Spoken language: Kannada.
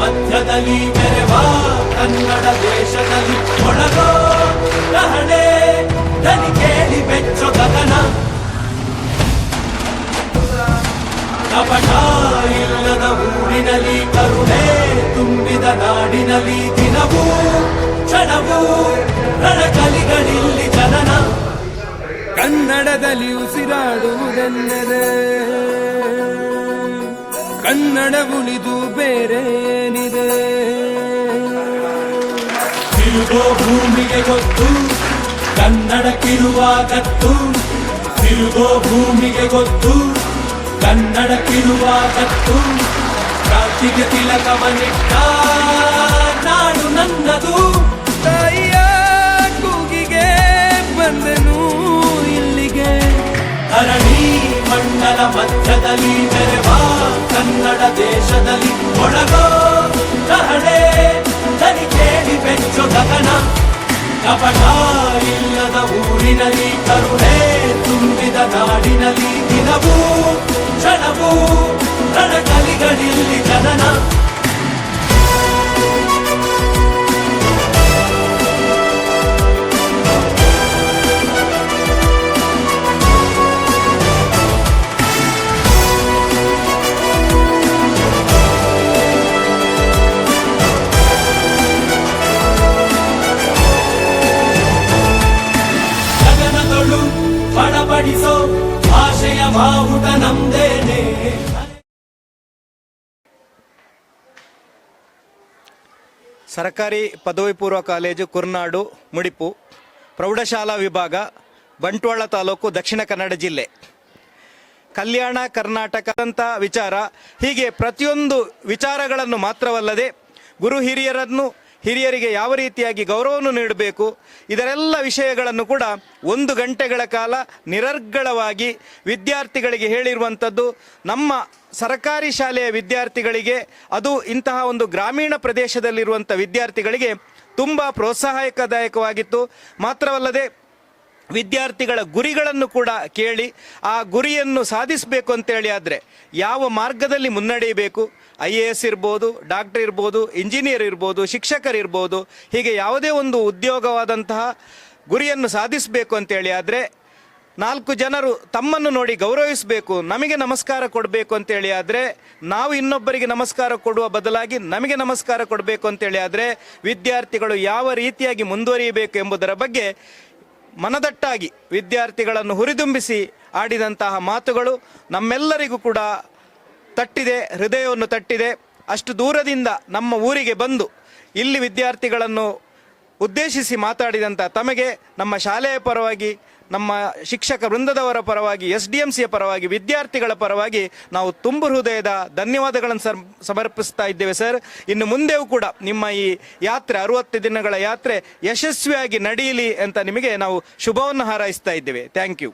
ಮಧ್ಯದಲ್ಲಿ ಮೆರೆವ ಕನ್ನಡ ದೇಶದಲ್ಲಿ ಒಳಗೋ ರಹಳೆ ದನಿ ಕೇಳಿ ಬೆಚ್ಚೋ ಗಗನ ಕಪಟ ಇಲ್ಲದ ಊರಿನಲ್ಲಿ ಕರುಣೆ ತುಂಬಿದ ನಾಡಿನಲ್ಲಿ ದಿನವೂ ಕ್ಷಣವೂ ರಣಕಲಿಗಳಿಲ್ಲಿ ಜನನ ಕನ್ನಡದಲ್ಲಿ ಉಸಿರಾಡುವುದೆಂದರೆ ಕನ್ನಡ ಉಳಿದು ಬೇರೇನಿದೆ. ತಿರುಗೋ ಭೂಮಿಗೆ ಗೊತ್ತು ಕನ್ನಡಕ್ಕಿರುವ ಗತ್ತು, ತಿರುಗೋ ಭೂಮಿಗೆ ಗೊತ್ತು ಕನ್ನಡಕ್ಕಿರುವ ಗತ್ತು. ಕ್ರಾಂತಿಗೆ ತಿಲಕವನಿಟ್ಟ ನಾಡು ನನ್ನದು. ತಾಯಿಯ ಕೂಗಿಗೆ ಬಂದನು ಇಲ್ಲಿಗೆ. ಧರಣಿ ಮಂಡಲ ಮಧ್ಯದಲ್ಲಿ ಮೆರೆವ ಕನ್ನಡ ದೇಶದಲ್ಲಿ ಒಳಗೋ ರಹಳೆ ದನಿ ಕೇಳಿ ಬೆಚ್ಚೋ ಗಗನ. ಕಪಟ ಇಲ್ಲದ ಊರಿನಲ್ಲಿ ಕರುಣೆ ತುಂಬಿದ ನಾಡಿನಲ್ಲಿ ದಿನವೂ ಕ್ಷಣವೂ ರಣಕಲಿಗಳಿಲ್ಲಿ ಜನನ. ಬಡಬಡಿಸೋ ಭಾಷೆಯ ಬಾವುಟ ನಮ್ದೇನೆ. ಸರ್ಕಾರಿ ಪದವಿ ಪೂರ್ವ ಕಾಲೇಜು ಕುರ್ನಾಡು ಮುಡಿಪು, ಪ್ರೌಢಶಾಲಾ ವಿಭಾಗ, ಬಂಟ್ವಾಳ ತಾಲೂಕು, ದಕ್ಷಿಣ ಕನ್ನಡ ಜಿಲ್ಲೆ. ಕಲ್ಯಾಣ ಕರ್ನಾಟಕ ಅಂತ ವಿಚಾರ, ಹೀಗೆ ಪ್ರತಿಯೊಂದು ವಿಚಾರಗಳನ್ನು ಮಾತ್ರವಲ್ಲದೆ ಗುರು ಹಿರಿಯರಿಗೆ ಯಾವ ರೀತಿಯಾಗಿ ಗೌರವವನ್ನು ನೀಡಬೇಕು, ಇದರೆಲ್ಲ ವಿಷಯಗಳನ್ನು ಕೂಡ 1 ಗಂಟೆಗಳ ಕಾಲ ನಿರರ್ಗಳವಾಗಿ ವಿದ್ಯಾರ್ಥಿಗಳಿಗೆ ಹೇಳಿರುವಂಥದ್ದು ನಮ್ಮ ಸರ್ಕಾರಿ ಶಾಲೆಯ ವಿದ್ಯಾರ್ಥಿಗಳಿಗೆ, ಅದು ಇಂತಹ ಒಂದು ಗ್ರಾಮೀಣ ಪ್ರದೇಶದಲ್ಲಿರುವಂಥ ವಿದ್ಯಾರ್ಥಿಗಳಿಗೆ ತುಂಬ ಪ್ರೋತ್ಸಾಹಕದಾಯಕವಾಗಿತ್ತು. ಮಾತ್ರವಲ್ಲದೆ ವಿದ್ಯಾರ್ಥಿಗಳ ಗುರಿಗಳನ್ನು ಕೂಡ ಕೇಳಿ ಆ ಗುರಿಯನ್ನು ಸಾಧಿಸಬೇಕು ಅಂತೇಳಿ ಆದರೆ ಯಾವ ಮಾರ್ಗದಲ್ಲಿ ಮುನ್ನಡೆಯಬೇಕು, IAS ಇರ್ಬೋದು, ಡಾಕ್ಟರ್ ಇರ್ಬೋದು, ಇಂಜಿನಿಯರ್ ಇರ್ಬೋದು, ಶಿಕ್ಷಕರಿರ್ಬೋದು, ಹೀಗೆ ಯಾವುದೇ ಒಂದು ಉದ್ಯೋಗವಾದಂತಹ ಗುರಿಯನ್ನು ಸಾಧಿಸಬೇಕು ಅಂತೇಳಿ ಆದರೆ 4 ಜನರು ತಮ್ಮನ್ನು ನೋಡಿ ಗೌರವಿಸಬೇಕು, ನಮಗೆ ನಮಸ್ಕಾರ ಕೊಡಬೇಕು ಅಂತೇಳಿ ಆದರೆ, ನಾವು ಇನ್ನೊಬ್ಬರಿಗೆ ನಮಸ್ಕಾರ ಕೊಡುವ ಬದಲಾಗಿ ನಮಗೆ ನಮಸ್ಕಾರ ಕೊಡಬೇಕು ಅಂತೇಳಿ ಆದರೆ ವಿದ್ಯಾರ್ಥಿಗಳು ಯಾವ ರೀತಿಯಾಗಿ ಮುಂದುವರಿಯಬೇಕು ಎಂಬುದರ ಬಗ್ಗೆ ಮನದಟ್ಟಾಗಿ ವಿದ್ಯಾರ್ಥಿಗಳನ್ನು ಹುರಿದುಂಬಿಸಿ ಆಡಿದಂತಹ ಮಾತುಗಳು ನಮ್ಮೆಲ್ಲರಿಗೂ ಕೂಡ ತಟ್ಟಿದೆ, ಹೃದಯವನ್ನು ತಟ್ಟಿದೆ. ಅಷ್ಟು ದೂರದಿಂದ ನಮ್ಮ ಊರಿಗೆ ಬಂದು ಇಲ್ಲಿ ವಿದ್ಯಾರ್ಥಿಗಳನ್ನು ಉದ್ದೇಶಿಸಿ ಮಾತಾಡಿದಂಥ ತಮಗೆ ನಮ್ಮ ಶಾಲೆಯ ಪರವಾಗಿ, ನಮ್ಮ ಶಿಕ್ಷಕ ವೃಂದದವರ ಪರವಾಗಿ, SDMCಯ ಪರವಾಗಿ, ವಿದ್ಯಾರ್ಥಿಗಳ ಪರವಾಗಿ ನಾವು ತುಂಬು ಹೃದಯದ ಧನ್ಯವಾದಗಳನ್ನು ಸಮರ್ಪಿಸ್ತಾ ಇದ್ದೇವೆ ಸರ್. ಇನ್ನು ಮುಂದೆಯೂ ಕೂಡ ನಿಮ್ಮ ಈ ಯಾತ್ರೆ 60 ದಿನಗಳ ಯಾತ್ರೆ ಯಶಸ್ವಿಯಾಗಿ ನಡೆಯಲಿ ಅಂತ ನಿಮಗೆ ನಾವು ಶುಭವನ್ನು ಹಾರೈಸ್ತಾ ಇದ್ದೇವೆ. Thank you.